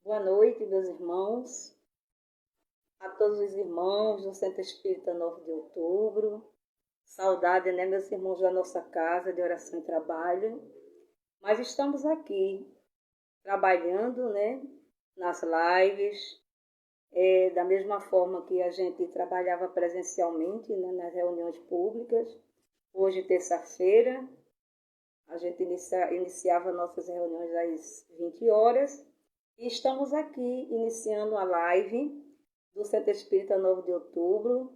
Boa noite, meus irmãos, a todos os irmãos do Centro Espírita 9 de Outubro. Saudade, né, meus irmãos da nossa casa de oração e trabalho. Mas estamos aqui, trabalhando, né, nas lives, da mesma forma que a gente trabalhava presencialmente, né, nas reuniões públicas. Hoje, terça-feira, a gente iniciava nossas reuniões às 20 horas. E estamos aqui iniciando a live do Centro Espírita 9 de Outubro.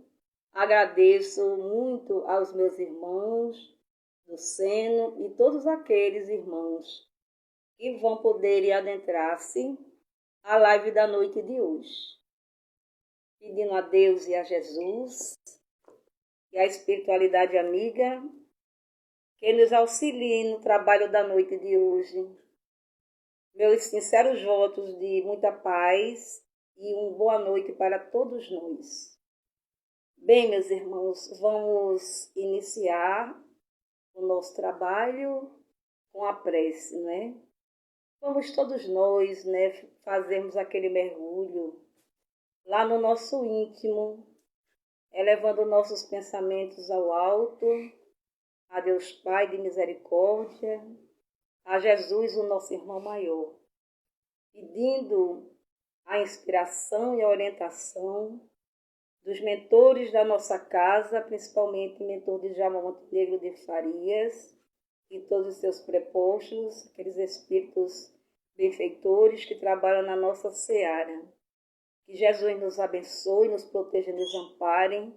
Agradeço muito aos meus irmãos do Seno e todos aqueles irmãos que vão poder adentrar-se à live da noite de hoje. Pedindo a Deus e a Jesus e a espiritualidade amiga que nos auxiliem no trabalho da noite de hoje. Meus sinceros votos de muita paz e uma boa noite para todos nós. Bem, meus irmãos, vamos iniciar o nosso trabalho com a prece, né? Vamos todos nós, né, fazermos aquele mergulho lá no nosso íntimo, elevando nossos pensamentos ao alto, a Deus Pai de misericórdia, a Jesus, o nosso irmão maior, pedindo a inspiração e a orientação dos mentores da nossa casa, principalmente o mentor de Djalma Montenegro de Farias e todos os seus prepostos, aqueles espíritos benfeitores que trabalham na nossa seara. Que Jesus nos abençoe, nos proteja e nos ampare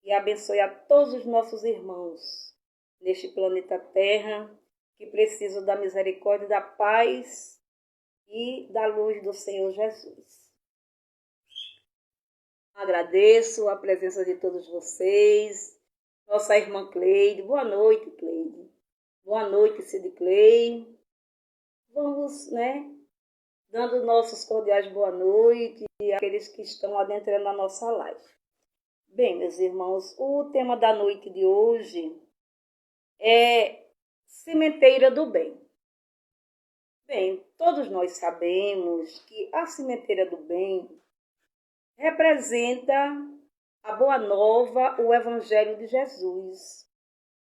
e abençoe a todos os nossos irmãos neste planeta Terra que precisam da misericórdia, da paz e da luz do Senhor Jesus. Agradeço a presença de todos vocês. Nossa irmã Cleide. Boa noite, Cleide. Boa noite, Cid Clay. Vamos, né, dando nossos cordiais boa noite àqueles que estão adentrando a nossa live. Bem, meus irmãos, o tema da noite de hoje é Sementeira do Bem. Bem, todos nós sabemos que a Sementeira do Bem representa a Boa Nova, o Evangelho de Jesus,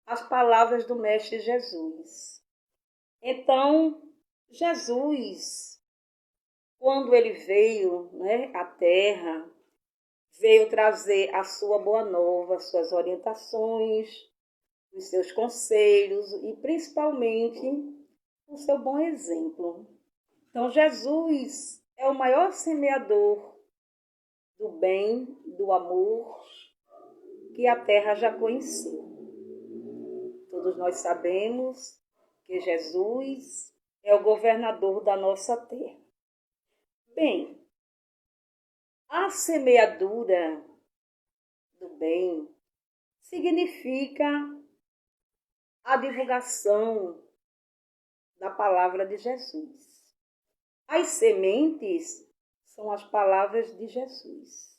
as palavras do Mestre Jesus. Então, Jesus, quando ele veio, né, à Terra, veio trazer a sua Boa Nova, suas orientações, os seus conselhos e principalmente o seu bom exemplo. Então, Jesus é o maior semeador do bem, do amor que a terra já conheceu. Todos nós sabemos que Jesus é o governador da nossa terra. Bem, a semeadura do bem significa a divulgação da palavra de Jesus. As sementes são as palavras de Jesus.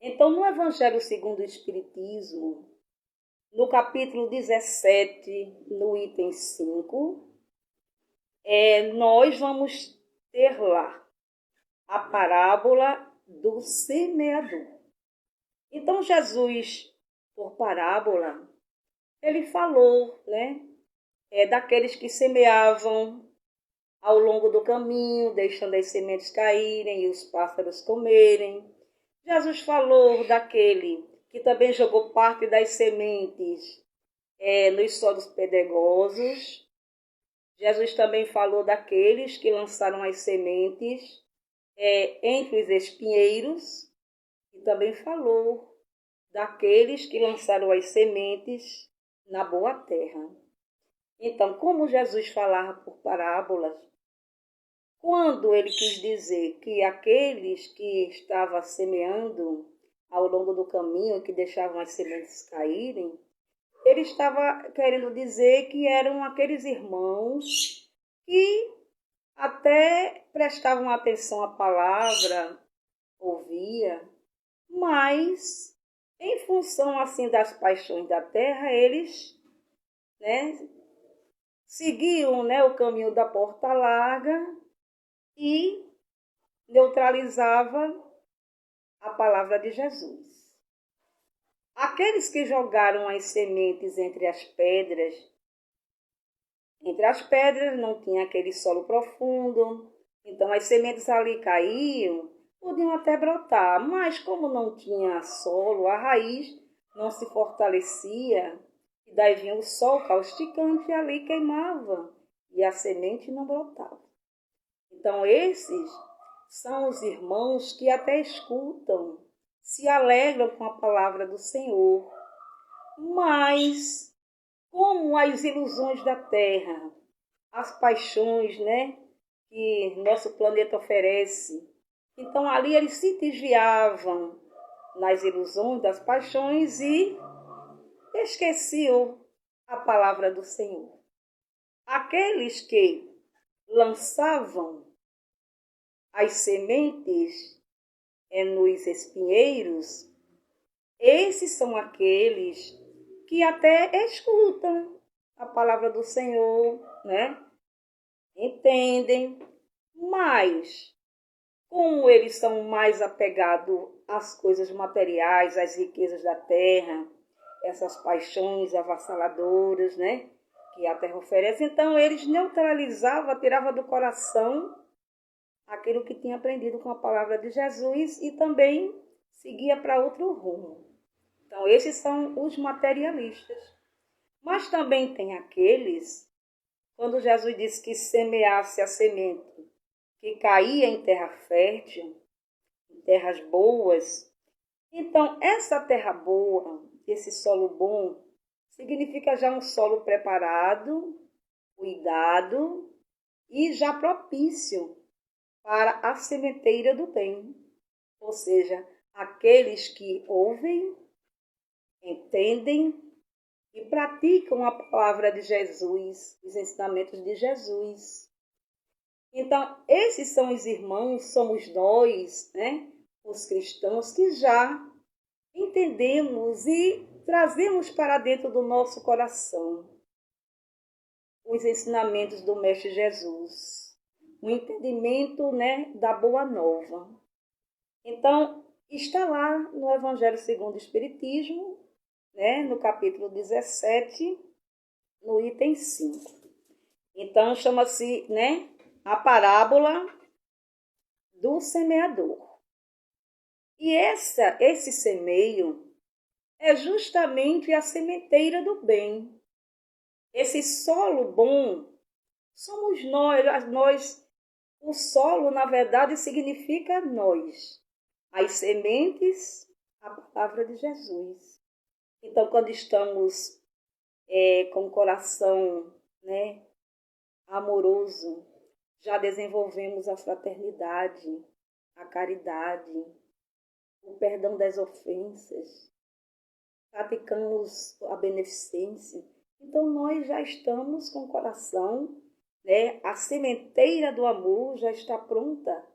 Então, no Evangelho segundo o Espiritismo, no capítulo 17, no item 5, nós vamos ter lá a parábola do semeador. Então, Jesus, por parábola, ele falou, né, daqueles que semeavam ao longo do caminho, deixando as sementes caírem e os pássaros comerem. Jesus falou daquele que também jogou parte das sementes nos solos pedregosos. Jesus também falou daqueles que lançaram as sementes entre os espinheiros. E também falou daqueles que lançaram as sementes na boa terra. Então, como Jesus falava por parábolas, quando ele quis dizer que aqueles que estavam semeando ao longo do caminho, que deixavam as sementes caírem, ele estava querendo dizer que eram aqueles irmãos que até prestavam atenção à palavra, ouvia, mas em função assim das paixões da terra, eles, né, seguiam, né, o caminho da porta larga e neutralizava a palavra de Jesus. Aqueles que jogaram as sementes entre as pedras não tinha aquele solo profundo, então as sementes ali caíam, podiam até brotar, mas como não tinha solo, a raiz não se fortalecia, e daí vinha o sol causticante e ali queimava, e a semente não brotava. Então esses são os irmãos que até escutam, se alegram com a palavra do Senhor, mas como as ilusões da terra, as paixões, que nosso planeta oferece, então ali eles se desviavam nas ilusões das paixões e esqueciam a palavra do Senhor. Aqueles que lançavam as sementes nos espinheiros, esses são aqueles que até escutam a palavra do Senhor, entendem, mas como eles são mais apegados às coisas materiais, às riquezas da terra, essas paixões avassaladoras, que a terra oferece, então eles neutralizavam, tiravam do coração aquilo que tinha aprendido com a palavra de Jesus e também seguia para outro rumo. Então esses são os materialistas. Mas também tem aqueles, quando Jesus disse que semeasse a semente que caía em terra fértil, em terras boas, então essa terra boa, esse solo bom, significa já um solo preparado, cuidado e já propício para a sementeira do bem. Ou seja, aqueles que ouvem, entendem e praticam a palavra de Jesus, os ensinamentos de Jesus. Então, esses são os irmãos, somos nós, os cristãos, que já entendemos e trazemos para dentro do nosso coração os ensinamentos do Mestre Jesus, o entendimento, da Boa Nova. Então, está lá no Evangelho segundo o Espiritismo, no capítulo 17, no item 5. Então, chama-se, a parábola do semeador. E esse semeio é justamente a sementeira do bem. Esse solo bom somos nós. O solo, na verdade, significa nós. As sementes, a palavra de Jesus. Então, quando estamos com o coração, amoroso, já desenvolvemos a fraternidade, a caridade, o perdão das ofensas, praticamos a beneficência. Então, nós já estamos com o coração, a sementeira do amor já está pronta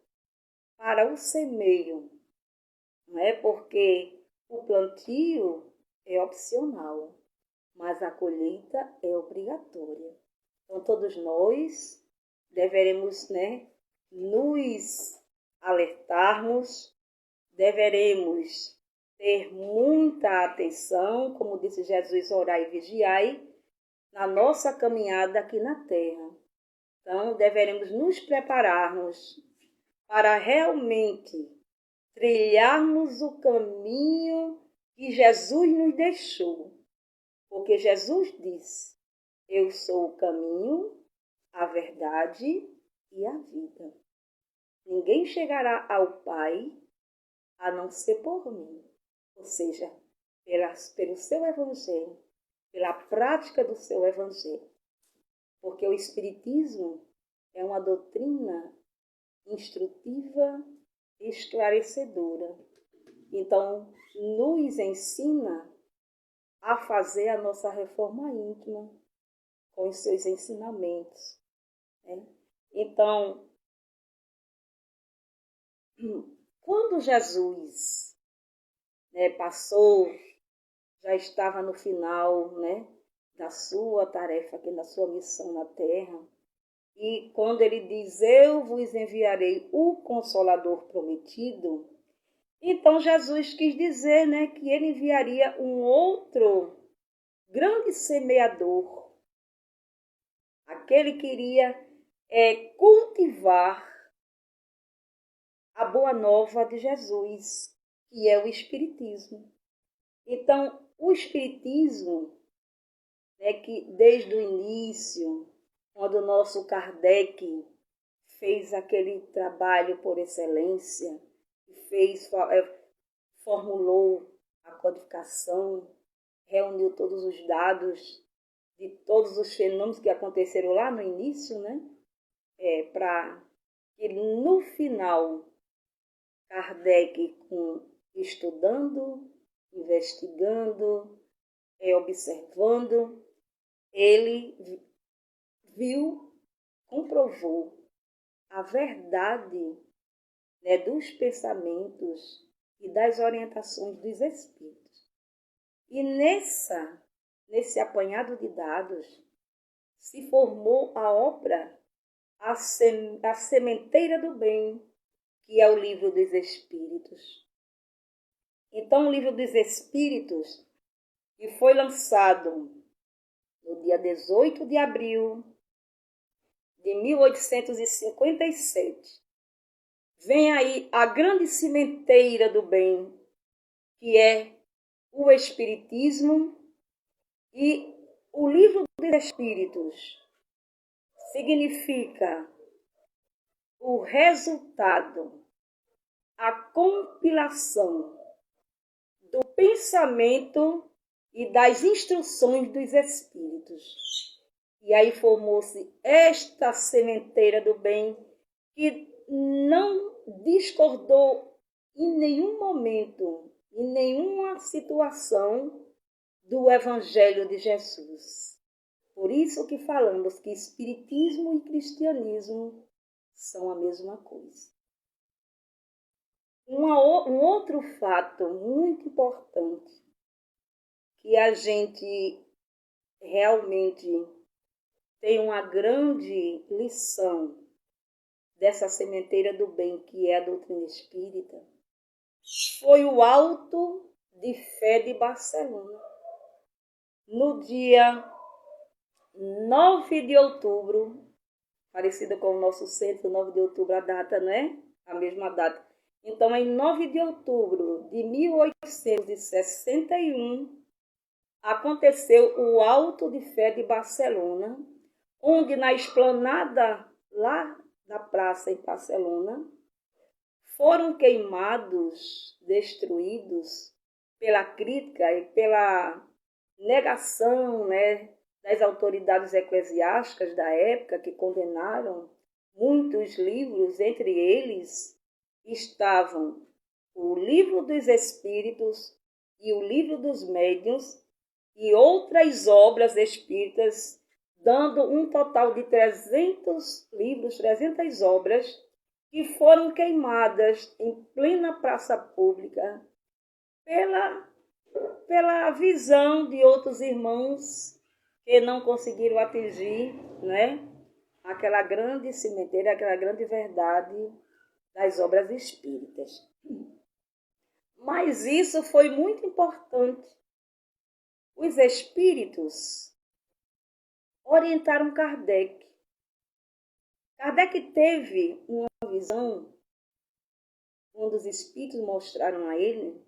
para o semeio. Não é porque o plantio é opcional, mas a colheita é obrigatória. Então, todos nós deveremos, nos alertarmos, deveremos ter muita atenção, como disse Jesus, orai e vigiai, na nossa caminhada aqui na Terra. Então, deveremos nos prepararmos para realmente trilharmos o caminho que Jesus nos deixou. Porque Jesus disse, eu sou o caminho, a verdade e a vida. Ninguém chegará ao Pai a não ser por mim. Ou seja, pelo seu evangelho, pela prática do seu evangelho. Porque o Espiritismo é uma doutrina instrutiva e esclarecedora. Então, nos ensina a fazer a nossa reforma íntima com os seus ensinamentos. Então, quando Jesus passou, já estava no final da sua tarefa, aqui na sua missão na Terra, E quando ele diz, eu vos enviarei o Consolador prometido, então Jesus quis dizer, né, que ele enviaria um outro grande semeador, aquele que iria cultivar a boa nova de Jesus, que é o Espiritismo. Então, o Espiritismo, né, que desde o início, quando o nosso Kardec fez aquele trabalho por excelência, formulou a codificação, reuniu todos os dados de todos os fenômenos que aconteceram lá no início, né? Para que no final, Kardec, estudando, investigando, observando, ele viu, comprovou a verdade, né, dos pensamentos e das orientações dos espíritos. E nesse apanhado de dados se formou a obra A Sementeira do Bem, que é o Livro dos Espíritos. Então, o Livro dos Espíritos, que foi lançado no dia 18 de abril de 1857, vem aí a grande sementeira do bem, que é o Espiritismo, e o Livro dos Espíritos significa o resultado, a compilação do pensamento e das instruções dos Espíritos. E aí formou-se esta sementeira do bem, que não discordou em nenhum momento, em nenhuma situação do Evangelho de Jesus. Por isso que falamos que Espiritismo e Cristianismo são a mesma coisa. Um outro fato muito importante que a gente realmente tem uma grande lição dessa sementeira do bem, que é a doutrina espírita, foi o Auto de Fé de Barcelona. No dia 9 de outubro, parecido com o nosso centro, 9 de outubro, a data, não é? A mesma data. Então, em 9 de outubro de 1861, aconteceu o Auto de Fé de Barcelona, onde na esplanada lá da praça em Barcelona, foram queimados, destruídos pela crítica e pela negação, né, das autoridades eclesiásticas da época, que condenaram muitos livros. Entre eles estavam o Livro dos Espíritos e o Livro dos Médiuns e outras obras espíritas, dando um total de 300 livros, 300 obras, que foram queimadas em plena praça pública pela visão de outros irmãos que não conseguiram atingir, né, aquela grande sementeira, aquela grande verdade das obras espíritas. Mas isso foi muito importante. Os espíritos orientaram Kardec. Kardec teve uma visão, quando os espíritos mostraram a ele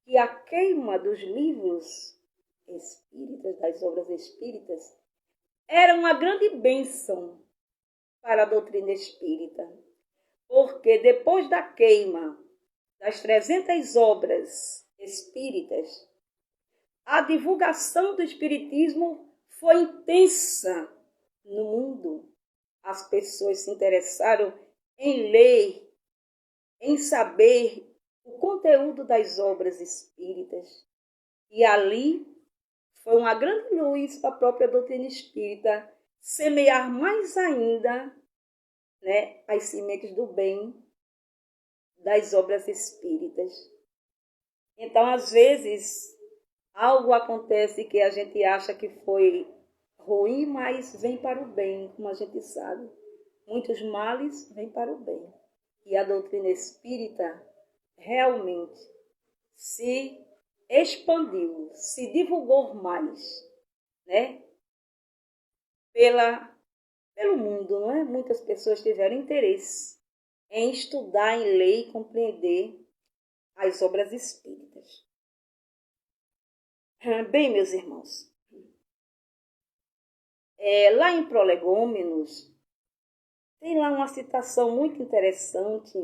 que a queima dos livros espíritas, das obras espíritas, era uma grande bênção para a doutrina espírita, porque depois da queima das 300 obras espíritas, a divulgação do espiritismo foi intensa no mundo. As pessoas se interessaram em ler, em saber o conteúdo das obras espíritas. E ali foi uma grande luz para a própria doutrina espírita semear mais ainda, né, as sementes do bem das obras espíritas. Então, às vezes, algo acontece que a gente acha que foi ruim, mas vem para o bem, como a gente sabe. muitos males vêm para o bem. E a doutrina espírita realmente se expandiu, se divulgou mais, né? Pelo mundo, não é? Muitas pessoas tiveram interesse em estudar, em ler e compreender as obras espíritas. Bem, meus irmãos, lá em Prolegômenos, tem lá uma citação muito interessante,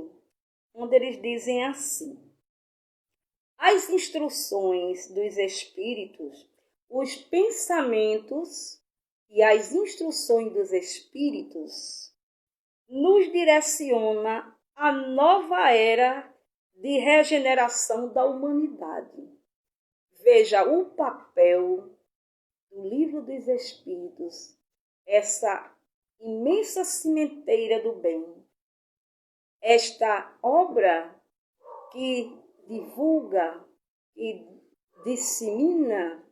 onde eles dizem assim: as instruções dos espíritos, os pensamentos e as instruções dos espíritos nos direciona a nova era de regeneração da humanidade. Veja o papel do Livro dos Espíritos, essa imensa sementeira do bem, esta obra que divulga e dissemina,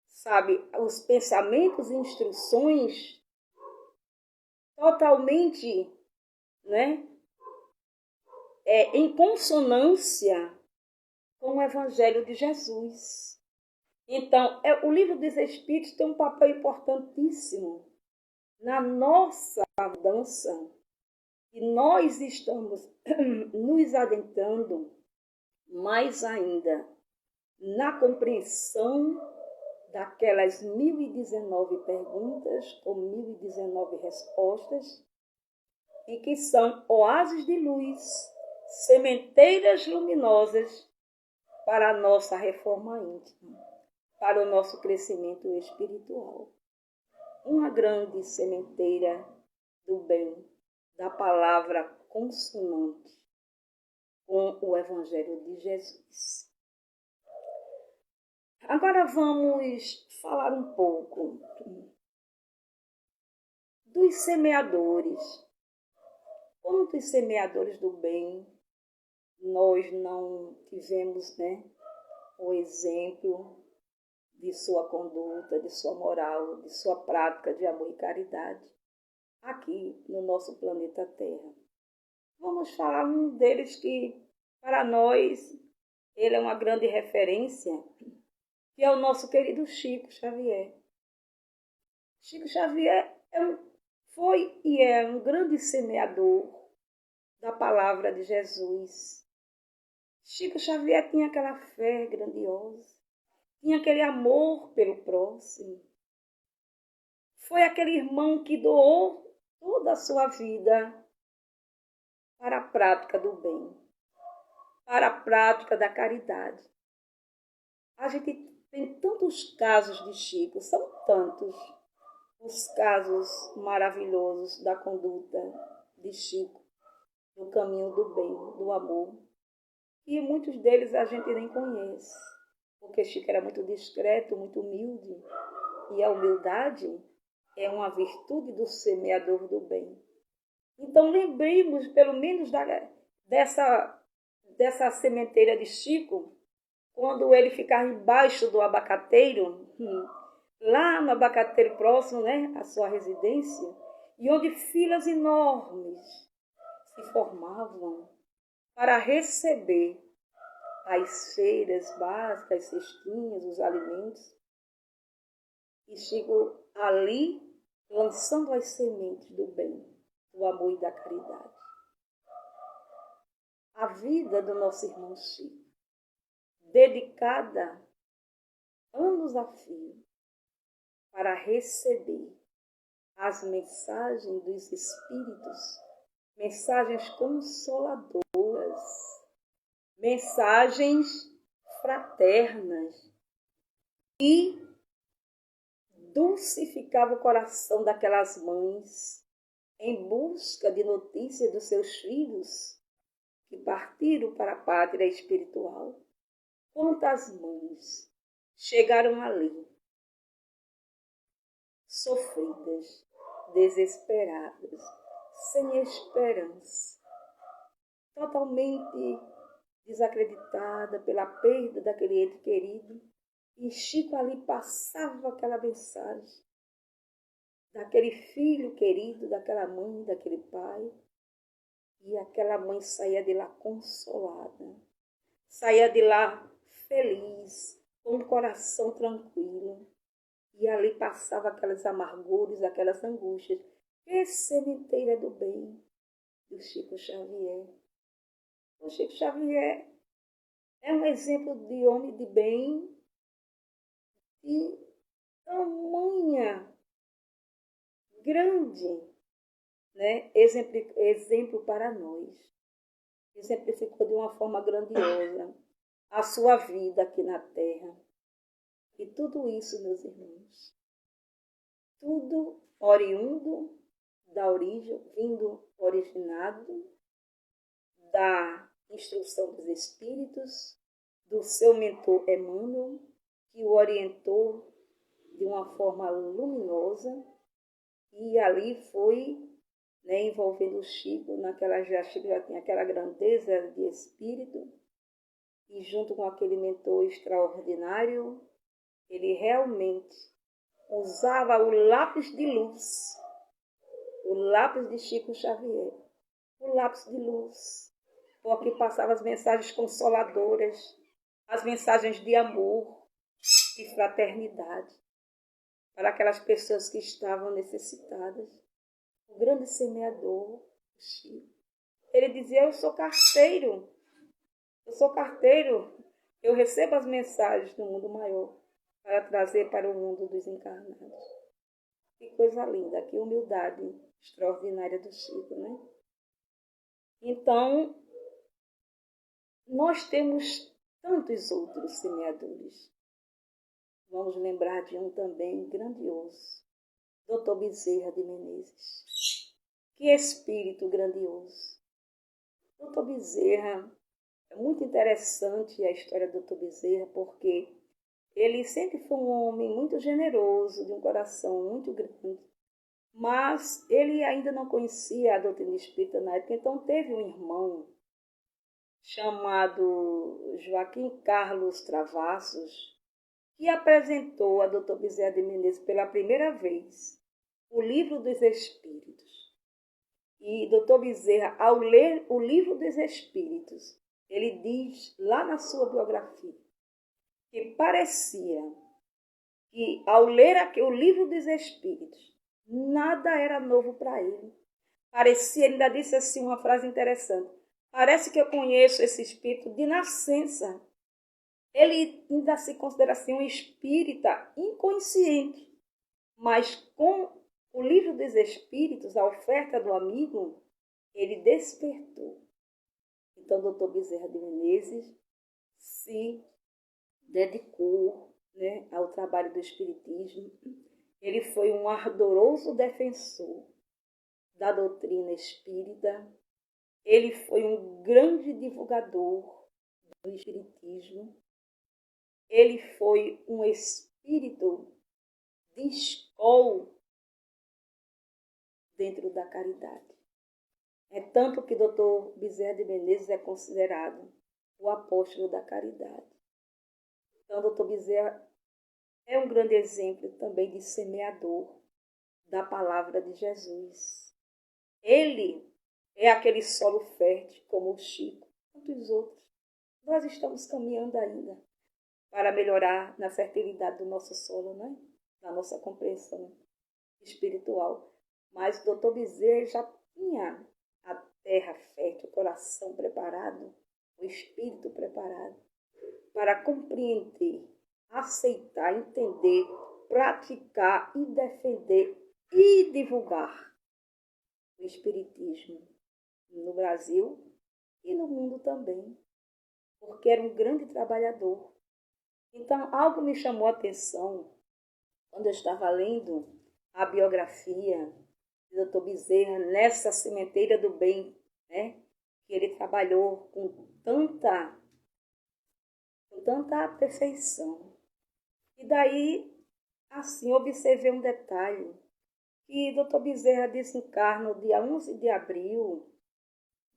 sabe, os pensamentos e instruções totalmente, né, em consonância com o Evangelho de Jesus. Então, o Livro dos Espíritos tem um papel importantíssimo na nossa mudança, e nós estamos nos adentrando mais ainda na compreensão daquelas 1019 perguntas com 1019 respostas, e que são oásis de luz, sementeiras luminosas para a nossa reforma íntima, para o nosso crescimento espiritual. Uma grande sementeira do bem, da palavra consonante com o Evangelho de Jesus. Agora vamos falar um pouco dos semeadores. Quantos semeadores do bem nós não tivemos, né, o exemplo de sua conduta, de sua moral, de sua prática de amor e caridade aqui no nosso planeta Terra. Vamos falar um deles que, para nós, ele é uma grande referência, que é o nosso querido Chico Xavier. Chico Xavier foi e é um grande semeador da palavra de Jesus. Chico Xavier tinha aquela fé grandiosa, tinha aquele amor pelo próximo. Foi aquele irmão que doou toda a sua vida para a prática do bem, para a prática da caridade. A gente tem tantos casos de Chico, são tantos os casos maravilhosos da conduta de Chico, no caminho do bem, do amor, e muitos deles a gente nem conhece, porque Chico era muito discreto, muito humilde, e a humildade é uma virtude do semeador do bem. Então lembremos pelo menos dessa sementeira de Chico, quando ele ficava embaixo do abacateiro, lá no abacateiro próximo, né, à sua residência, e onde filas enormes se formavam para receber as feiras básicas, as cestinhas, os alimentos. E Chico ali lançando as sementes do bem, do amor e da caridade. A vida do nosso irmão Chico, dedicada anos a fio para receber as mensagens dos Espíritos, mensagens consoladoras, mensagens fraternas, e dulcificava o coração daquelas mães em busca de notícias dos seus filhos que partiram para a pátria espiritual. Quantas mães chegaram ali, sofridas, desesperadas, sem esperança, totalmente desacreditada pela perda daquele ente querido, e Chico ali passava aquela mensagem daquele filho querido, daquela mãe, daquele pai. E aquela mãe saía de lá consolada, saía de lá feliz, com o coração tranquilo. E ali passava aquelas amarguras, aquelas angústias. Que sementeira do bem, do Chico Xavier. O Chico Xavier é um exemplo de homem de bem, de tamanha grande, né? Exemplo para nós. Exemplificou de uma forma grandiosa a sua vida aqui na Terra. E tudo isso, meus irmãos, tudo oriundo da origem, vindo originado da instrução dos Espíritos, do seu mentor Emmanuel, que o orientou de uma forma luminosa, e ali foi, né, envolvendo o Chico, Chico já tinha aquela grandeza de espírito, e junto com aquele mentor extraordinário, ele realmente usava o lápis de luz, o lápis de Chico Xavier, o lápis de luz, porque passava as mensagens consoladoras, as mensagens de amor, de fraternidade, para aquelas pessoas que estavam necessitadas. O grande semeador, Chico. Ele dizia, eu sou carteiro, eu recebo as mensagens do mundo maior para trazer para o mundo dos encarnados. Que coisa linda, que humildade extraordinária do Chico, né? Então, nós temos tantos outros semeadores. Vamos lembrar de um também grandioso, Dr. Bezerra de Menezes. Que espírito grandioso. Dr. Bezerra, é muito interessante a história do Dr. Bezerra, porque ele sempre foi um homem muito generoso, de um coração muito grande, mas ele ainda não conhecia a doutrina espírita na época, então teve um irmão chamado Joaquim Carlos Travassos, que apresentou a Dr. Bezerra de Menezes pela primeira vez o Livro dos Espíritos. E Dr. Bezerra, ao ler o Livro dos Espíritos, ele diz lá na sua biografia que parecia que ao ler o Livro dos Espíritos, nada era novo para ele. Parecia, ele ainda disse assim uma frase interessante, parece que eu conheço esse espírito de nascença. Ele ainda se considera assim um espírita inconsciente, mas com o Livro dos Espíritos, a oferta do amigo, ele despertou. Então, Dr. Bezerra de Menezes se dedicou, né, ao trabalho do espiritismo. Ele foi um ardoroso defensor da doutrina espírita. Ele foi um grande divulgador do espiritismo. Ele foi um espírito de escola dentro da caridade. É tanto que Dr. Bezerra de Menezes é considerado o apóstolo da caridade. Então, Dr. Bezerra é um grande exemplo também de semeador da palavra de Jesus. Ele é aquele solo fértil, como o Chico, tantos outros. Nós estamos caminhando ainda para melhorar na fertilidade do nosso solo, né? Na nossa compreensão espiritual. Mas o Dr. Bezerra já tinha a terra fértil, o coração preparado, o espírito preparado para compreender, aceitar, entender, praticar e defender e divulgar o espiritismo no Brasil e no mundo também, porque era um grande trabalhador. Então, algo me chamou a atenção quando eu estava lendo a biografia de Dr. Bezerra nessa sementeira do bem, né? Que ele trabalhou com tanta perfeição. E daí, assim, observei um detalhe, que Dr. Bezerra desencarna no dia 11 de abril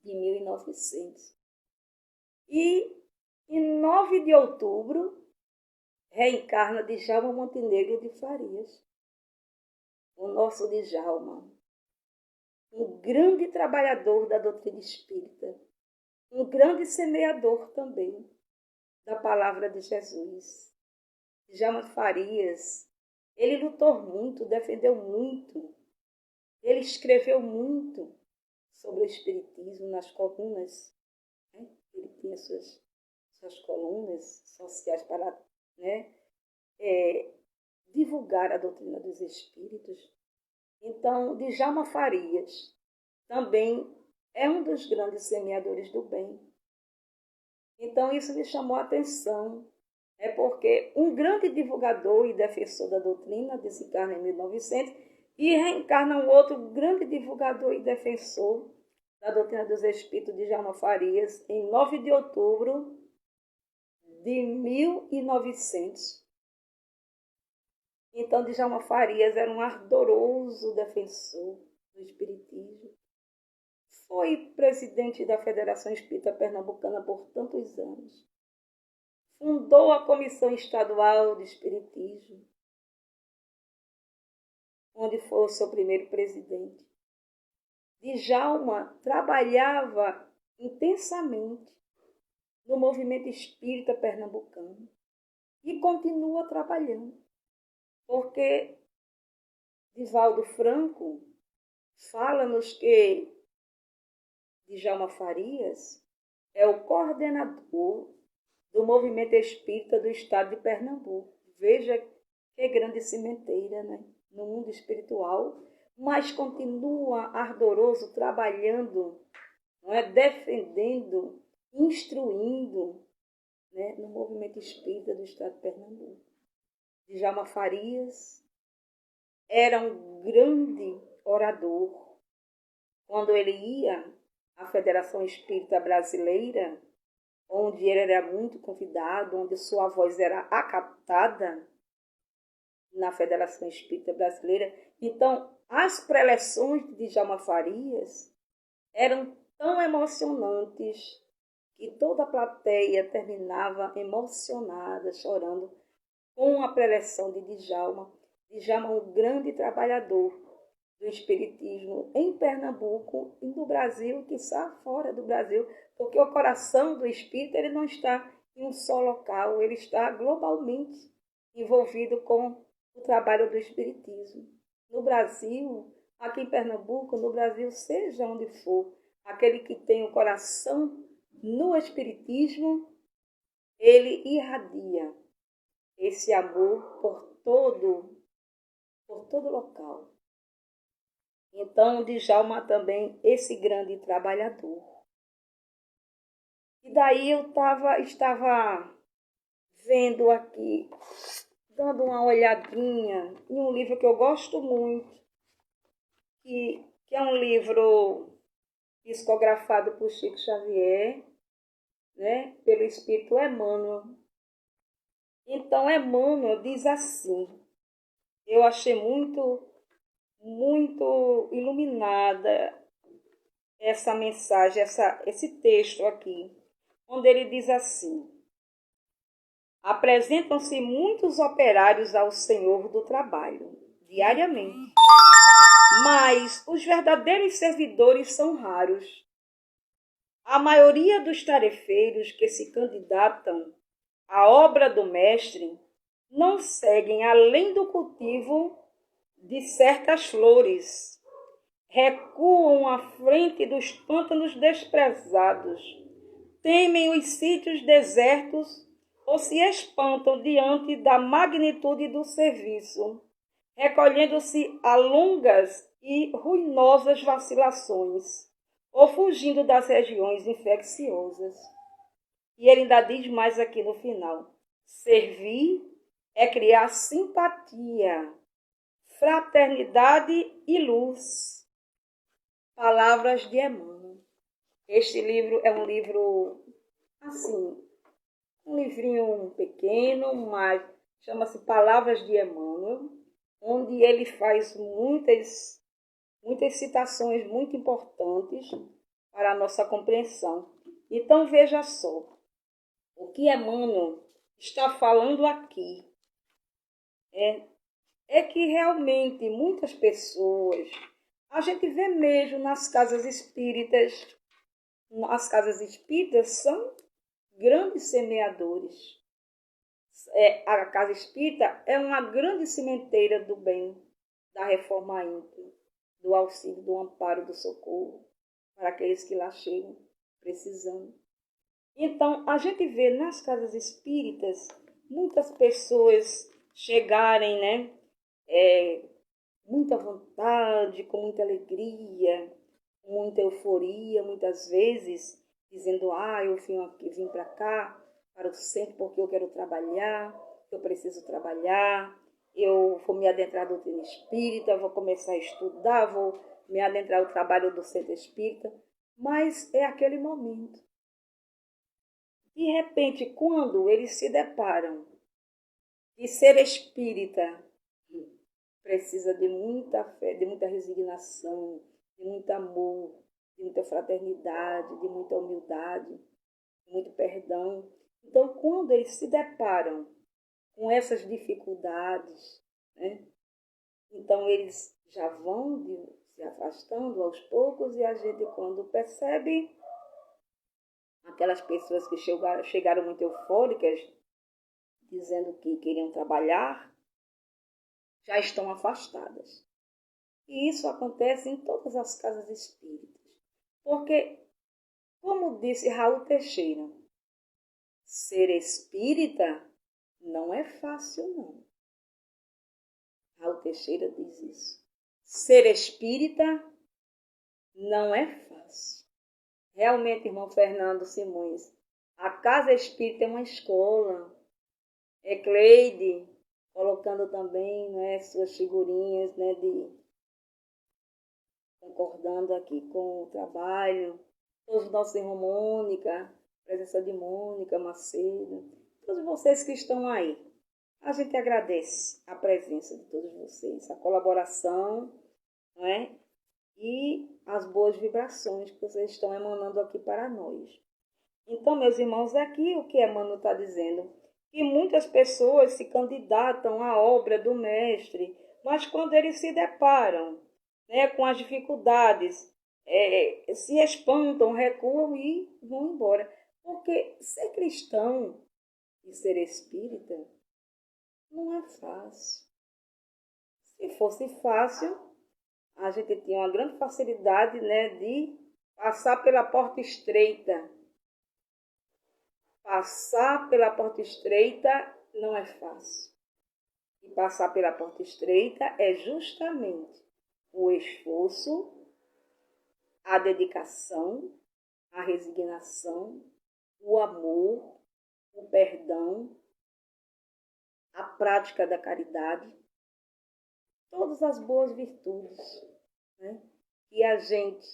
de 1900. E em 9 de outubro, reencarna Djalma Montenegro de Farias. o nosso Djalma, um grande trabalhador da doutrina espírita, um grande semeador também da palavra de Jesus. Djalma Farias, ele lutou muito, defendeu muito, ele escreveu muito sobre o espiritismo nas colunas, né? Ele tinha suas colunas sociais para, né, divulgar a doutrina dos espíritos. Então, Djalma Farias também é um dos grandes semeadores do bem. Então, isso me chamou a atenção, porque um grande divulgador e defensor da doutrina desencarna em 1900 e reencarna um outro grande divulgador e defensor da doutrina dos espíritos, Djalma Farias, em 9 de outubro de 1900. Então, Djalma Farias era um ardoroso defensor do espiritismo. Foi presidente da Federação Espírita Pernambucana por tantos anos. Fundou a Comissão Estadual de Espiritismo, onde foi o seu primeiro presidente. Djalma trabalhava intensamente no movimento espírita pernambucano e continua trabalhando, porque Divaldo Franco fala-nos que Djalma Farias é o coordenador do movimento espírita do estado de Pernambuco. Veja que grande cimenteira, né? No mundo espiritual, mas continua ardoroso, trabalhando, não é? Defendendo, instruindo, né? No movimento espírita do estado de Pernambuco. Djalma Farias era um grande orador. Quando ele ia à Federação Espírita Brasileira, onde ele era muito convidado, onde sua voz era acatada na Federação Espírita Brasileira. Então, as preleções de Djalma Farias eram tão emocionantes que toda a plateia terminava emocionada, chorando com a preleção de Djalma. Djalma é um grande trabalhador do espiritismo em Pernambuco e no Brasil, quiçá fora do Brasil, porque o coração do espírito ele não está em um só local, ele está globalmente envolvido com o trabalho do espiritismo. No Brasil, aqui em Pernambuco, no Brasil, seja onde for, aquele que tem o coração no espiritismo, ele irradia esse amor por todo local. Então, Djalma também, esse grande trabalhador. E daí eu estava vendo aqui, dando uma olhadinha em um livro que eu gosto muito, que é um livro psicografado por Chico Xavier, né, pelo Espírito Emmanuel. Então, Emmanuel diz assim, eu achei muito iluminada essa mensagem, esse texto aqui, onde ele diz assim: apresentam-se muitos operários ao Senhor do trabalho, diariamente, mas os verdadeiros servidores são raros. A maioria dos tarefeiros que se candidatam à obra do mestre não seguem além do cultivo de certas flores, recuam à frente dos pântanos desprezados, temem os sítios desertos ou se espantam diante da magnitude do serviço, recolhendo-se a longas e ruinosas vacilações, ou fugindo das regiões infecciosas. E ele ainda diz mais aqui no final: servir é criar simpatia, fraternidade e luz. Palavras de Emmanuel. Este livro é um livro, assim, um livrinho pequeno, mas chama-se Palavras de Emmanuel, onde ele faz muitas citações muito importantes para a nossa compreensão. Então, veja só, o que Emmanuel está falando aqui é que realmente muitas pessoas, a gente vê mesmo nas casas espíritas, as casas espíritas são grandes semeadores. A casa espírita é uma grande sementeira do bem, da reforma íntima, do auxílio, do amparo, do socorro para aqueles que lá chegam precisando. Então, a gente vê nas casas espíritas muitas pessoas chegarem, né? Muita vontade, com muita alegria, com muita euforia, muitas vezes, dizendo, eu vim para cá, para o centro, porque eu quero trabalhar, eu preciso trabalhar, eu vou me adentrar no doutrina espírita, vou começar a estudar, vou me adentrar no trabalho do centro espírita, mas é aquele momento. De repente, quando eles se deparam de ser espírita, precisa de muita fé, de muita resignação, de muito amor, de muita fraternidade, de muita humildade, de muito perdão. Então, quando eles se deparam com essas dificuldades, né, então eles já vão se afastando aos poucos e a gente, quando percebe, aquelas pessoas que chegaram muito eufóricas, dizendo que queriam trabalhar, já estão afastadas. E isso acontece em todas as casas espíritas. Porque, como disse Raul Teixeira, ser espírita não é fácil, não. Raul Teixeira diz isso. Ser espírita não é fácil. Realmente, irmão Fernando Simões, a casa espírita é uma escola. É Cleide colocando também, né, suas figurinhas, né, concordando aqui com o trabalho. Todos os nossos irmãos, Mônica, presença de Mônica Macedo, todos vocês que estão aí. A gente agradece a presença de todos vocês, a colaboração, né, e as boas vibrações que vocês estão emanando aqui para nós. Então, meus irmãos, aqui o que Emmanuel está dizendo, que muitas pessoas se candidatam à obra do mestre, mas quando eles se deparam, né, com as dificuldades, se espantam, recuam e vão embora. Porque ser cristão e ser espírita não é fácil. Se fosse fácil, a gente tinha uma grande facilidade, né, de passar pela porta estreita. Passar pela porta estreita não é fácil. E passar pela porta estreita é justamente o esforço, a dedicação, a resignação, o amor, o perdão, a prática da caridade, todas as boas virtudes, né, que a gente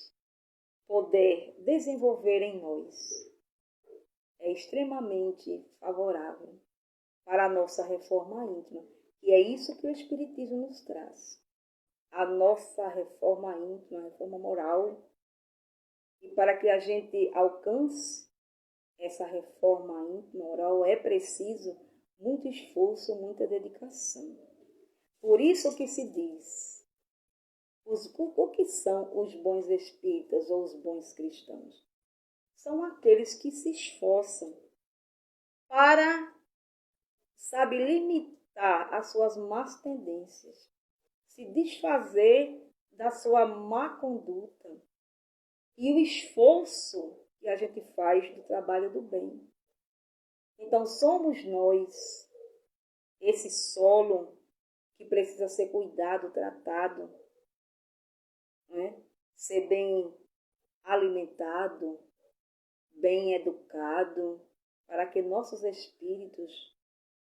poder desenvolver em nós. É extremamente favorável para a nossa reforma íntima. E é isso que o Espiritismo nos traz. A nossa reforma íntima, a reforma moral. E para que a gente alcance essa reforma íntima, moral, é preciso muito esforço, muita dedicação. Por isso que se diz, o que são os bons espíritas ou os bons cristãos? São aqueles que se esforçam para, limitar as suas más tendências, se desfazer da sua má conduta e o esforço que a gente faz do trabalho do bem. Então, somos nós, esse solo que precisa ser cuidado, tratado, né? Ser bem alimentado, bem educado, para que nossos espíritos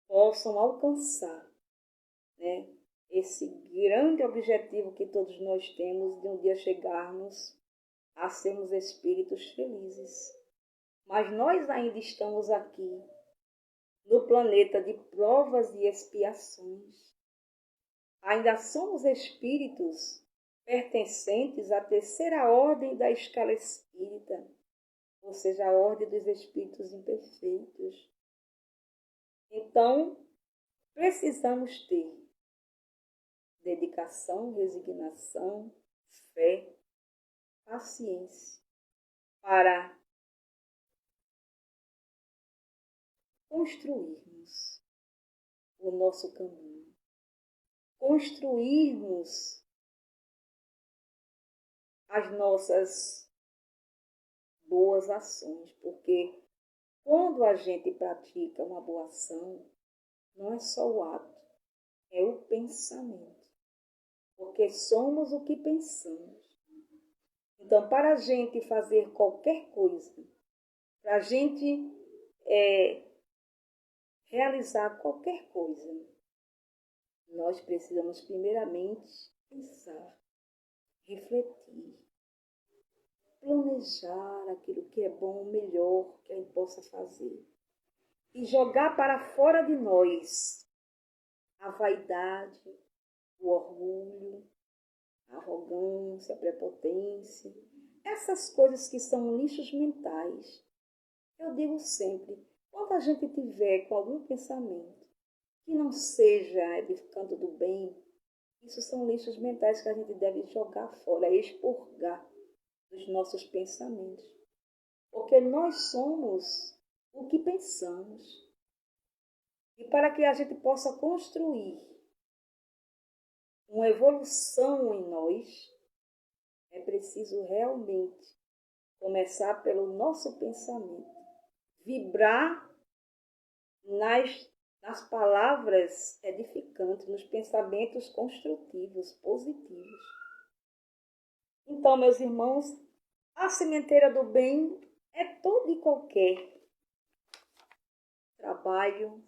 possam alcançar, né, esse grande objetivo que todos nós temos de um dia chegarmos a sermos espíritos felizes. Mas nós ainda estamos aqui, no planeta de provas e expiações. Ainda somos espíritos pertencentes à terceira ordem da escala espírita, ou seja, a ordem dos espíritos imperfeitos. Então, precisamos ter dedicação, resignação, fé, paciência, para construirmos o nosso caminho, construirmos as nossas boas ações, porque quando a gente pratica uma boa ação, não é só o ato, é o pensamento, porque somos o que pensamos. Então, para a gente fazer qualquer coisa, para a gente realizar qualquer coisa, nós precisamos primeiramente pensar, refletir, planejar aquilo que é bom, o melhor que a gente possa fazer. E jogar para fora de nós a vaidade, o orgulho, a arrogância, a prepotência, essas coisas que são lixos mentais. Eu digo sempre, quando a gente tiver com algum pensamento que não seja edificando do bem, isso são lixos mentais que a gente deve jogar fora, expurgar dos nossos pensamentos. Porque nós somos o que pensamos. E para que a gente possa construir uma evolução em nós, é preciso realmente começar pelo nosso pensamento. Vibrar nas palavras edificantes, nos pensamentos construtivos, positivos. Então, meus irmãos, a sementeira do bem é todo e qualquer trabalho,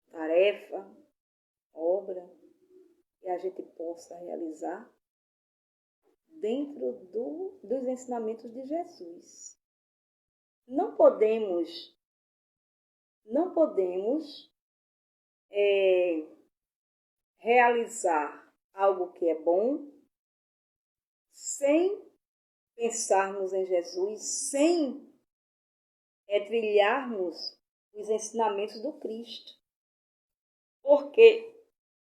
tarefa, obra que a gente possa realizar dentro dos ensinamentos de Jesus. Não podemos realizar algo que é bom sem pensarmos em Jesus, sem trilharmos os ensinamentos do Cristo. Porque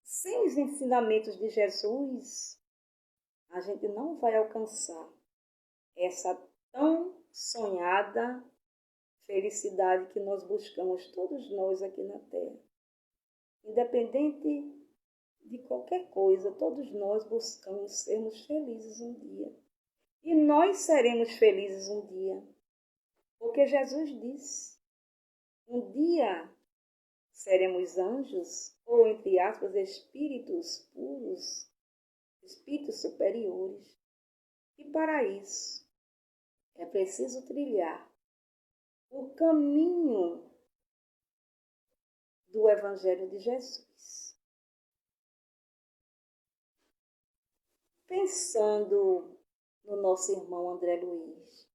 sem os ensinamentos de Jesus, a gente não vai alcançar essa tão sonhada felicidade que nós buscamos, todos nós aqui na Terra. Independente de qualquer coisa, todos nós buscamos sermos felizes um dia. E nós seremos felizes um dia. Porque Jesus disse, um dia seremos anjos, ou entre aspas, espíritos puros, espíritos superiores. E para isso é preciso trilhar o caminho do Evangelho de Jesus. Pensando no nosso irmão André Luiz.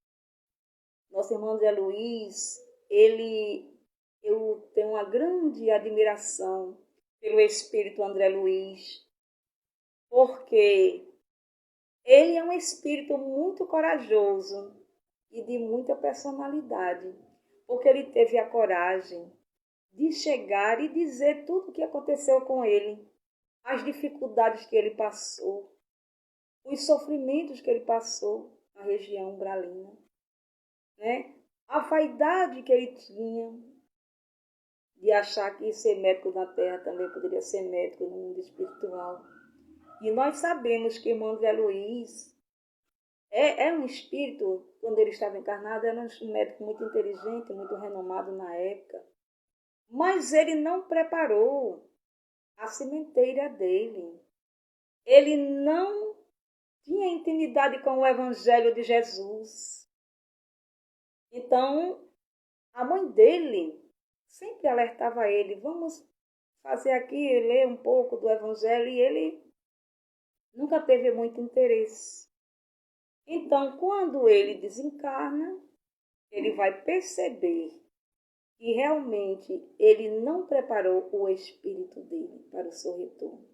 Nosso irmão André Luiz, eu tenho uma grande admiração pelo espírito André Luiz, porque ele é um espírito muito corajoso e de muita personalidade, porque ele teve a coragem de chegar e dizer tudo o que aconteceu com ele, as dificuldades que ele passou, os sofrimentos que ele passou na região umbralina, né? A vaidade que ele tinha de achar que ser médico na Terra também poderia ser médico no mundo espiritual. E nós sabemos que o irmão André Luiz é um espírito, quando ele estava encarnado, era um médico muito inteligente, muito renomado na época. Mas ele não preparou a sementeira dele. Ele não tinha intimidade com o Evangelho de Jesus. Então, a mãe dele sempre alertava ele, vamos fazer aqui, ler um pouco do Evangelho, e ele nunca teve muito interesse. Então, quando ele desencarna, ele vai perceber que realmente ele não preparou o espírito dele para o seu retorno.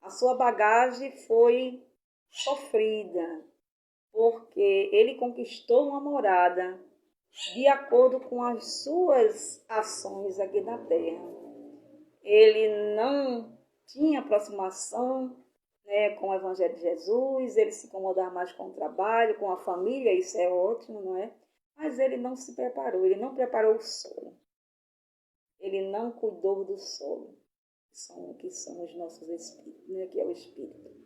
A sua bagagem foi sofrida, porque ele conquistou uma morada de acordo com as suas ações aqui na Terra. Ele não tinha aproximação, né, com o Evangelho de Jesus, ele se incomodava mais com o trabalho, com a família, isso é ótimo, não é? Mas ele não se preparou, ele não preparou o solo. Ele não cuidou do solo, que são os nossos espíritos, né, que é o espírito.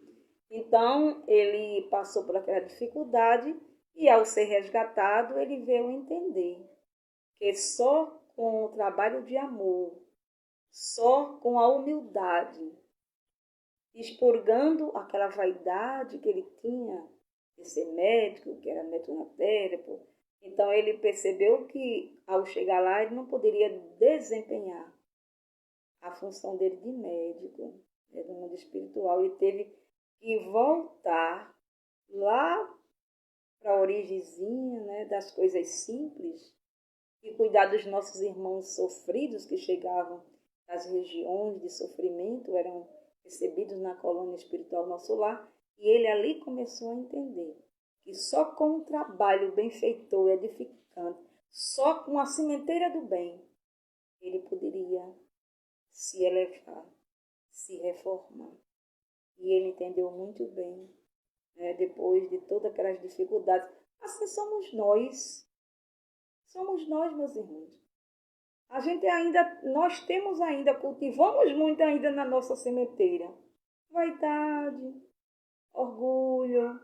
Então, ele passou por aquela dificuldade e, ao ser resgatado, ele veio entender que só com o trabalho de amor, só com a humildade, expurgando aquela vaidade que ele tinha de ser médico, que era metronotérapo. Então ele percebeu que ao chegar lá ele não poderia desempenhar a função dele de médico, né, do mundo espiritual, e teve que voltar lá para a origenzinha, né, das coisas simples e cuidar dos nossos irmãos sofridos que chegavam das regiões de sofrimento, eram recebidos na colônia espiritual Nosso Lar, e ele ali começou a entender que só com um trabalho benfeitor e edificante, só com a sementeira do bem, ele poderia se elevar, se reformar. E ele entendeu muito bem, né, depois de todas aquelas dificuldades. Assim somos nós, meus irmãos. Nós temos ainda, cultivamos muito ainda na nossa sementeira. Vaidade, orgulho,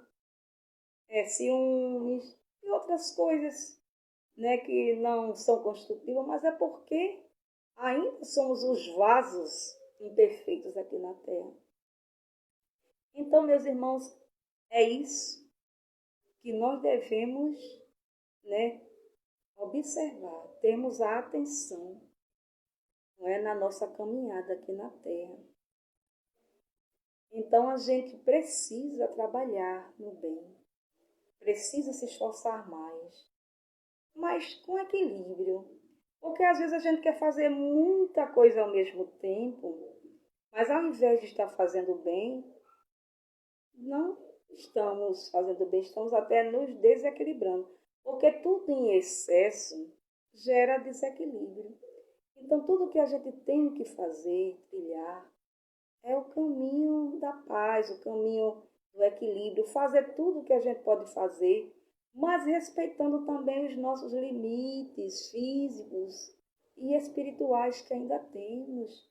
ciúmes e outras coisas, né, que não são construtivas, mas é porque ainda somos os vasos imperfeitos aqui na Terra. Então, meus irmãos, é isso que nós devemos, né, observar, termos a atenção, não é, na nossa caminhada aqui na Terra. Então a gente precisa trabalhar no bem, precisa se esforçar mais, mas com equilíbrio, porque às vezes a gente quer fazer muita coisa ao mesmo tempo, mas ao invés de estar fazendo bem, não estamos fazendo bem, estamos até nos desequilibrando, porque tudo em excesso gera desequilíbrio. Então, tudo que a gente tem que fazer, trilhar, é o caminho da paz, o caminho do equilíbrio, fazer tudo que a gente pode fazer, mas respeitando também os nossos limites físicos e espirituais que ainda temos.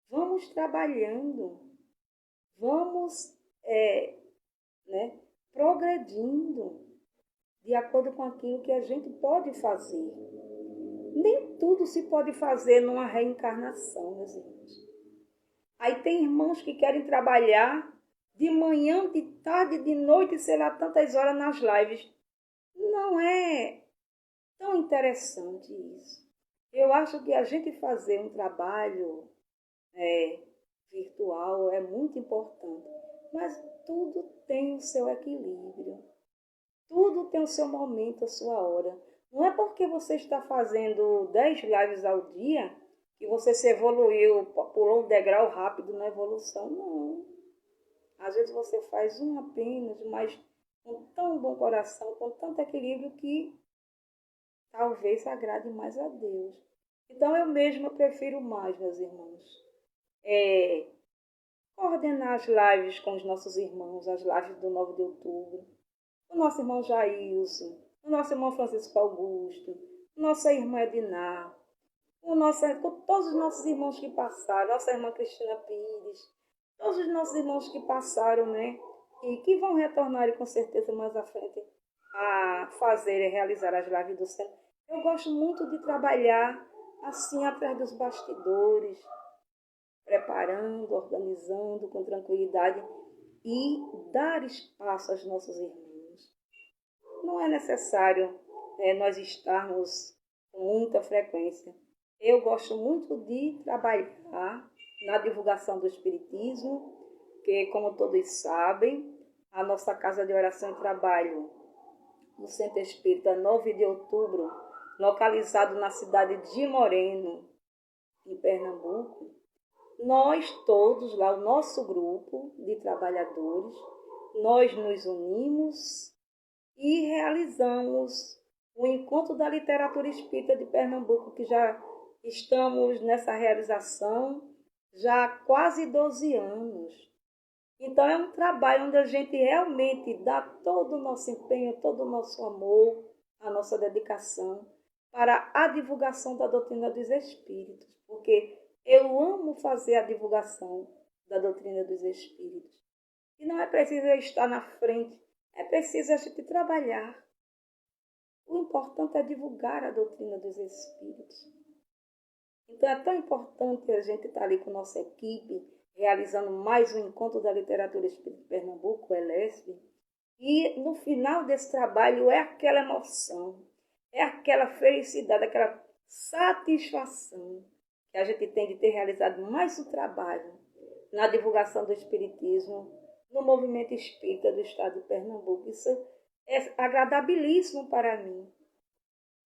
Vamos trabalhando, vamos progredindo de acordo com aquilo que a gente pode fazer. Nem tudo se pode fazer numa reencarnação, meus irmãos. Aí tem irmãos que querem trabalhar de manhã, de tarde, de noite, sei lá, tantas horas nas lives. Não é tão interessante isso. Eu acho que a gente fazer um trabalho virtual é muito importante, mas tudo tem o seu equilíbrio. Tudo tem o seu momento, a sua hora. Não é porque você está fazendo 10 lives ao dia que você se evoluiu, pulou um degrau rápido na evolução. Não. Às vezes você faz um apenas, mas com tão bom coração, com tanto equilíbrio que talvez agrade mais a Deus. Então eu mesma prefiro mais, meus irmãos, coordenar as lives com os nossos irmãos, as lives do 9 de outubro. O nosso irmão Jailson, o nosso irmão Francisco Augusto, nossa irmã Edná, todos os nossos irmãos que passaram, nossa irmã Cristina Pires, todos os nossos irmãos que passaram, né, e que vão retornar com certeza mais à frente a fazer e realizar as lives do centro. Eu gosto muito de trabalhar assim atrás dos bastidores, preparando, organizando com tranquilidade e dar espaço aos nossos irmãos. Não é necessário nós estarmos com muita frequência. Eu gosto muito de trabalhar na divulgação do Espiritismo, que, como todos sabem, a nossa Casa de Oração e Trabalho no Centro Espírita 9 de Outubro, localizado na cidade de Moreno, em Pernambuco, nós todos lá, o nosso grupo de trabalhadores, nós nos unimos e realizamos o Encontro da Literatura Espírita de Pernambuco, que já estamos nessa realização, já há quase 12 anos. Então é um trabalho onde a gente realmente dá todo o nosso empenho, todo o nosso amor, a nossa dedicação para a divulgação da doutrina dos Espíritos, porque eu amo fazer a divulgação da doutrina dos Espíritos. E não é preciso eu estar na frente, é preciso a gente trabalhar. O importante é divulgar a doutrina dos Espíritos. Então é tão importante a gente estar ali com nossa equipe, realizando mais um encontro da literatura espírita de Pernambuco, o ELESP. E no final desse trabalho é aquela emoção, é aquela felicidade, aquela satisfação que a gente tem de ter realizado mais um trabalho na divulgação do Espiritismo no movimento espírita do estado de Pernambuco. Isso é agradabilíssimo para mim.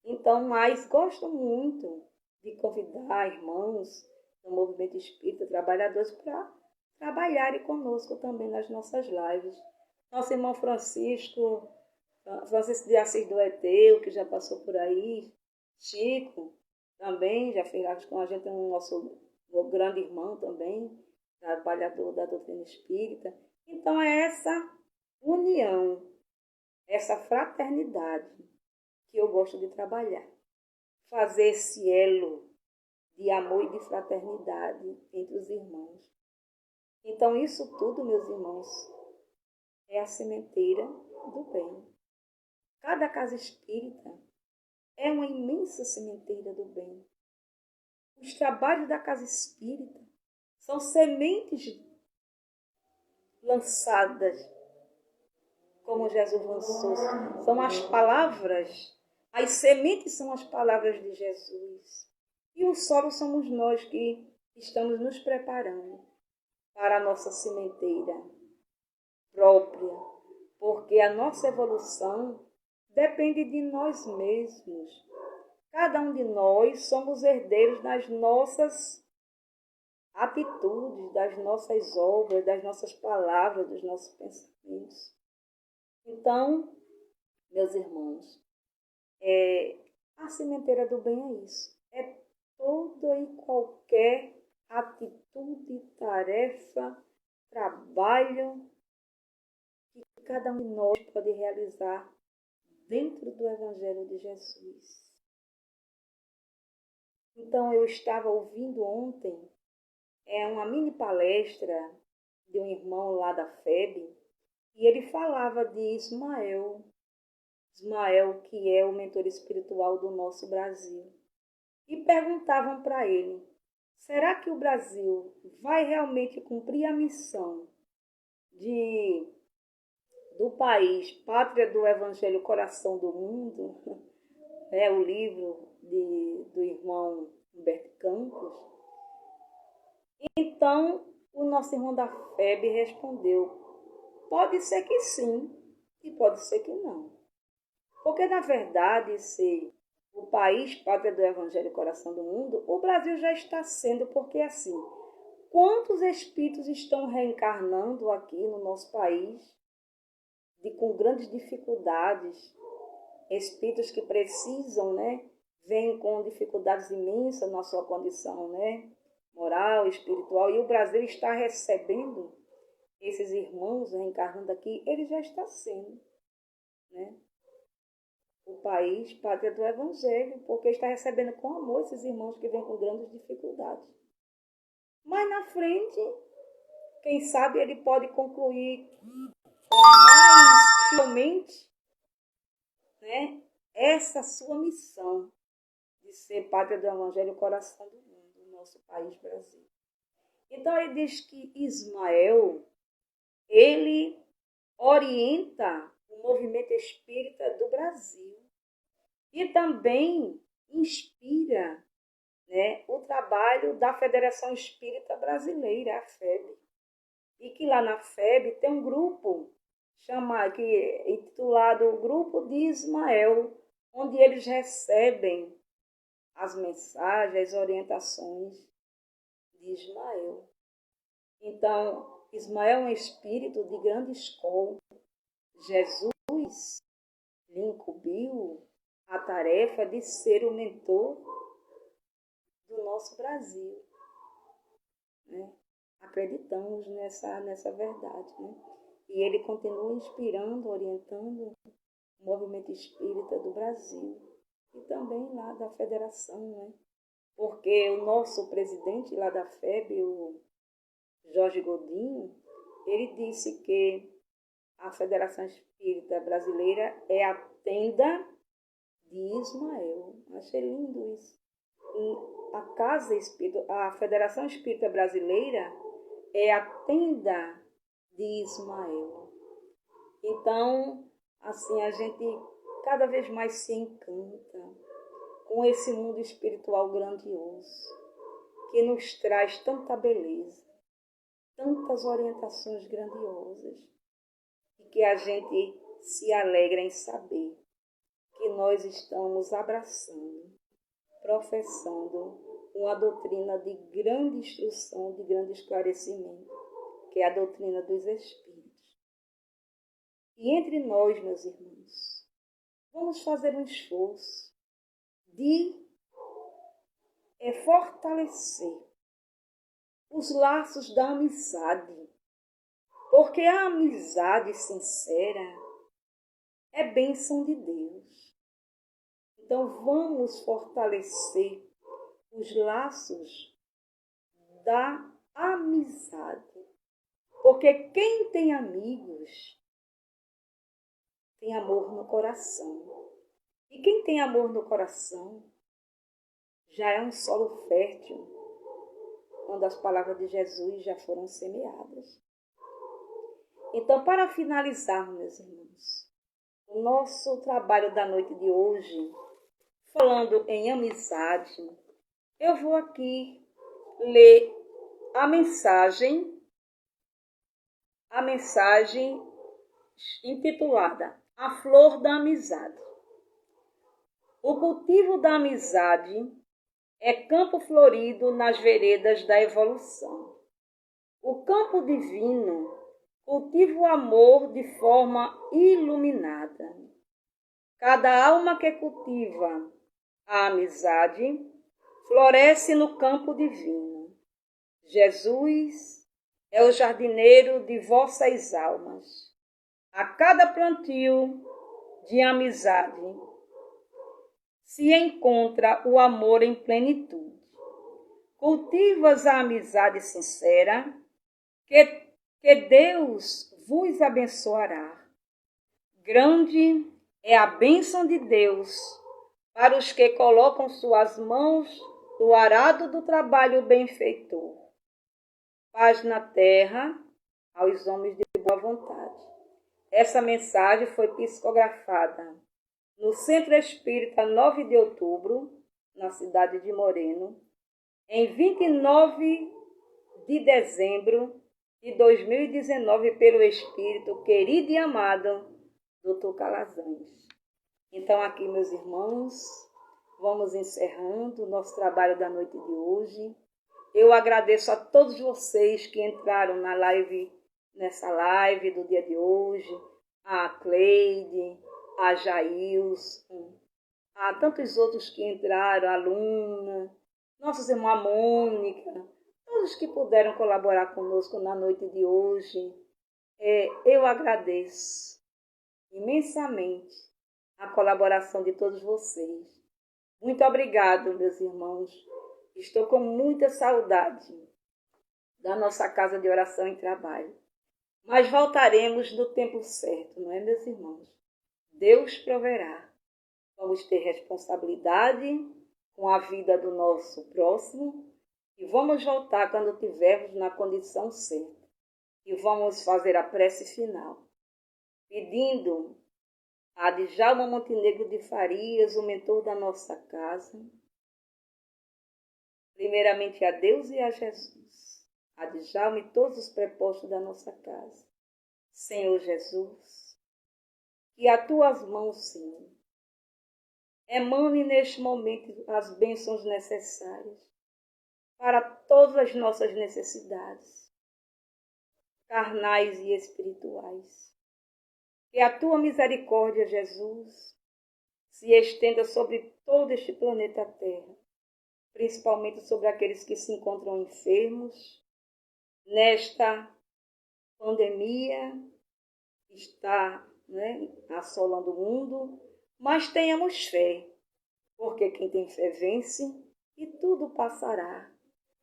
Então, mas gosto muito de convidar irmãos do movimento espírita, trabalhadores, para trabalharem conosco também nas nossas lives. Nosso irmão Francisco de Assis do Eteu, que já passou por aí, Chico, também já fez lives com a gente, um nosso grande irmão também, trabalhador da doutrina espírita. Então é essa união, essa fraternidade que eu gosto de trabalhar. Fazer esse elo de amor e de fraternidade entre os irmãos. Então isso tudo, meus irmãos, é a sementeira do bem. Cada casa espírita é uma imensa sementeira do bem. Os trabalhos da casa espírita são sementes lançadas, como Jesus lançou. São as palavras, as sementes são as palavras de Jesus. E o solo somos nós que estamos nos preparando para a nossa sementeira própria, porque a nossa evolução depende de nós mesmos. Cada um de nós somos herdeiros das nossas atitudes, das nossas obras, das nossas palavras, dos nossos pensamentos. Então, meus irmãos, a sementeira do bem é isso. É toda e qualquer atitude, tarefa, trabalho que cada um de nós pode realizar dentro do Evangelho de Jesus. Então, eu estava ouvindo ontem uma mini palestra de um irmão lá da FEB, e ele falava de Ismael, que é o mentor espiritual do nosso Brasil. E perguntavam para ele, será que o Brasil vai realmente cumprir a missão do país, pátria do Evangelho, coração do mundo, o livro do irmão Humberto Campos? Então, o nosso irmão da FEB respondeu, pode ser que sim e pode ser que não. Porque, na verdade, ser o país, pátria do Evangelho, coração do mundo, o Brasil já está sendo, porque assim, quantos espíritos estão reencarnando aqui no nosso país, com grandes dificuldades, espíritos que precisam, vêm com dificuldades imensas na sua condição, moral, espiritual, e o Brasil está recebendo esses irmãos reencarnando aqui, ele já está sendo, o país, pátria do Evangelho, porque está recebendo com amor esses irmãos que vêm com grandes dificuldades. Mas na frente, quem sabe ele pode concluir mais fielmente, essa sua missão de ser pátria do Evangelho, coração do mundo, do nosso país, Brasil. Então ele diz que Ismael, ele orienta o movimento espírita do Brasil e também inspira o trabalho da Federação Espírita Brasileira, a FEB. E que lá na FEB tem um grupo intitulado Grupo de Ismael, onde eles recebem as mensagens, as orientações de Ismael. Então, Ismael é um espírito de grande escola. Jesus lhe incumbiu a tarefa de ser o mentor do nosso Brasil. né? Acreditamos nessa verdade, né? E ele continua inspirando, orientando o movimento espírita do Brasil e também lá da federação, né? Porque o nosso presidente lá da FEB, o Jorge Godinho, ele disse que a Federação Espírita Brasileira é a tenda de Ismael. Achei lindo isso. A Casa Espírita, a Federação Espírita Brasileira é a tenda de Ismael. Então, assim, a gente cada vez mais se encanta com esse mundo espiritual grandioso, que nos traz tanta beleza, tantas orientações grandiosas, e que a gente se alegra em saber que nós estamos abraçando, professando uma doutrina de grande instrução, de grande esclarecimento, que é a doutrina dos Espíritos. E entre nós, meus irmãos, vamos fazer um esforço de fortalecer os laços da amizade, porque a amizade sincera é bênção de Deus. Então vamos fortalecer os laços da amizade, porque quem tem amigos tem amor no coração. E quem tem amor no coração já é um solo fértil, quando as palavras de Jesus já foram semeadas. Então, para finalizar, meus irmãos, o nosso trabalho da noite de hoje, falando em amizade, eu vou aqui ler a mensagem intitulada A Flor da Amizade. O cultivo da amizade é campo florido nas veredas da evolução. O campo divino cultiva o amor de forma iluminada. Cada alma que cultiva a amizade floresce no campo divino. Jesus é o jardineiro de vossas almas. A cada plantio de amizade se encontra o amor em plenitude. Cultivas a amizade sincera, que Deus vos abençoará. Grande é a bênção de Deus para os que colocam suas mãos no arado do trabalho benfeitor. Paz na terra aos homens de boa vontade. Essa mensagem foi psicografada no Centro Espírita 9 de Outubro, na cidade de Moreno, em 29 de dezembro de 2019, pelo Espírito querido e amado Dr. Calazans. Então, aqui, meus irmãos, vamos encerrando o nosso trabalho da noite de hoje. Eu agradeço a todos vocês que entraram nessa live do dia de hoje, a Cleide, a Jailson, a tantos outros que entraram, a Luna, nossos irmãos, a Mônica, todos que puderam colaborar conosco na noite de hoje. Eu agradeço imensamente a colaboração de todos vocês. Muito obrigado, meus irmãos. Estou com muita saudade da nossa casa de oração e trabalho. Mas voltaremos no tempo certo, não é, meus irmãos? Deus proverá. Vamos ter responsabilidade com a vida do nosso próximo e vamos voltar quando estivermos na condição certa. E vamos fazer a prece final, pedindo a Djalma Montenegro de Farias, o mentor da nossa casa, primeiramente a Deus e a Jesus, a Djalma e todos os prepostos da nossa casa. Senhor Jesus, que a tuas mãos, Senhor, emane neste momento as bênçãos necessárias para todas as nossas necessidades, carnais e espirituais. Que a tua misericórdia, Jesus, se estenda sobre todo este planeta Terra, principalmente sobre aqueles que se encontram enfermos, nesta pandemia que está, assolando o mundo, mas tenhamos fé, porque quem tem fé vence e tudo passará.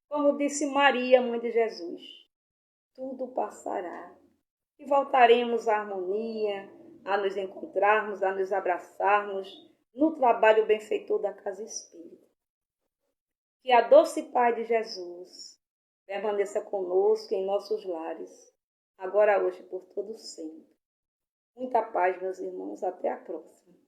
Como disse Maria, mãe de Jesus, tudo passará. E voltaremos à harmonia, a nos encontrarmos, a nos abraçarmos no trabalho benfeitor da Casa Espírita. Que a doce paz de Jesus permaneça conosco em nossos lares, agora, hoje, por todo sempre. Muita paz, meus irmãos. Até a próxima.